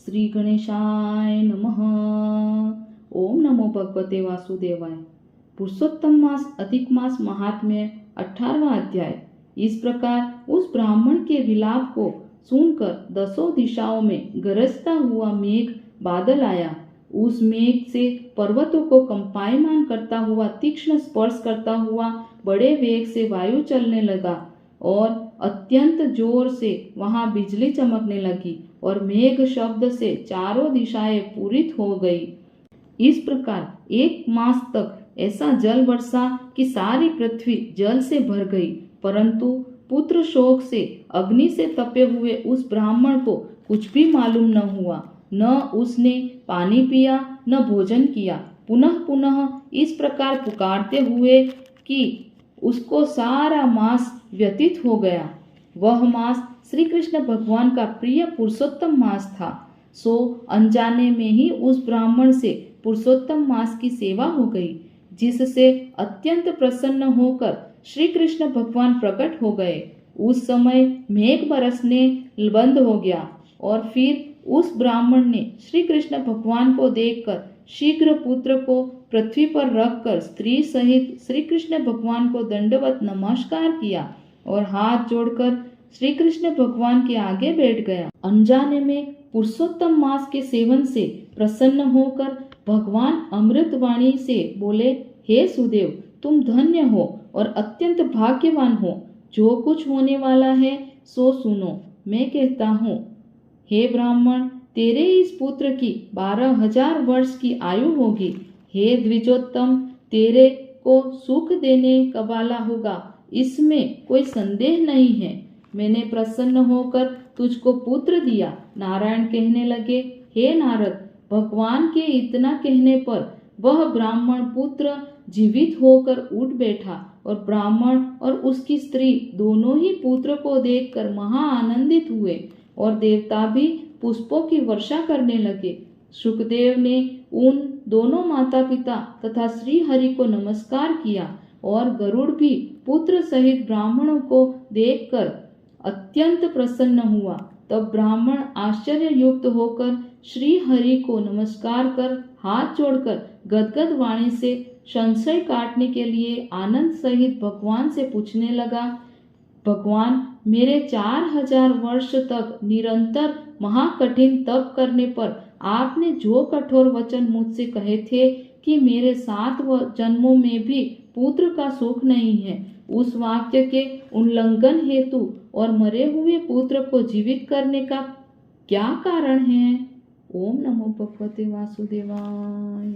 श्री गणेशाय नमः। ओम नमो भगवते वासुदेवाय। पुरुषोत्तम मास अधिक मास महात्म्य 18वां अध्याय। इस प्रकार उस ब्राह्मण के विलाप को सुनकर 10 दिशाओं में गरजता हुआ मेघ बादल आया। उस मेघ से पर्वतों को कंपायमान करता हुआ तीक्ष्ण स्पर्श करता हुआ बड़े वेग से वायु चलने लगा और अत्यंत जोर से वहां बिजली चमकने लगी और मेघ शब्द से चारों दिशाएं पूरित हो गई। इस प्रकार 1 मास तक ऐसा जल बरसा कि सारी पृथ्वी जल से भर गई, परंतु पुत्र शोक से अग्नि से तपे हुए उस ब्राह्मण को कुछ भी मालूम न हुआ। न उसने पानी पिया न भोजन किया। पुनः पुनः इस प्रकार पुकारते हुए कि उसको सारा मास व्यतीत हो गया। वह मास श्री कृष्ण भगवान का प्रिय पुरुषोत्तम मास था। सो अनजाने में ही उस ब्राह्मण से पुरुषोत्तम मास की सेवा हो गई, जिससे अत्यंत प्रसन्न होकर श्री कृष्ण भगवान प्रकट हो गए। उस समय मेघ बरसने बंद हो गया और फिर उस ब्राह्मण ने श्री कृष्ण भगवान को देखकर शीघ्र पुत्र को पृथ्वी पर रखकर स्त्री सहित श्री कृष्ण भगवान को दंडवत नमस्कार किया और हाथ जोड़कर श्री कृष्ण भगवान के आगे बैठ गया। अनजाने में पुरुषोत्तम मास के सेवन से प्रसन्न होकर भगवान अमृतवाणी से बोले, हे सुदेव, तुम धन्य हो और अत्यंत भाग्यवान हो। जो कुछ होने वाला है सो सुनो। मैं कहता हूँ, हे ब्राह्मण, तेरे इस पुत्र की 12,000 वर्ष की आयु होगी। हे द्विजोत्तम, तेरे को सुख देने वाला होगा, इसमें कोई संदेह नहीं है। मैंने प्रसन्न होकर तुझको पुत्र दिया। नारायण कहने लगे, हे नारद, भगवान के इतना कहने पर वह ब्राह्मण पुत्र जीवित होकर उठ बैठा और ब्राह्मण और उसकी स्त्री दोनों ही पुत्र को देखकर महा आनंदित हुए और देवता भी पुष्पों की वर्षा करने लगे। सुखदेव ने उन दोनों माता पिता तथा श्री हरि को नमस्कार किया और गरुड़ भी पुत्र सहित ब्राह्मणों को देखकर अत्यंत प्रसन्न हुआ। तब ब्राह्मण आश्चर्य युक्त होकर श्री हरि को नमस्कार कर हाथ जोड़कर गदगद वाणी से संशय काटने के लिए आनंद सहित भगवान से पूछने लगा, भगवान, मेरे 4,000 वर्ष तक निरंतर महाकठिन तप करने पर आपने जो कठोर वचन मुझसे कहे थे कि मेरे 7 जन्मों में भी पुत्र का सुख नहीं है, उस वाक्य के उल्लंघन हेतु और मरे हुए पुत्र को जीवित करने का क्या कारण है? ओम नमो भगवते वासुदेवाय।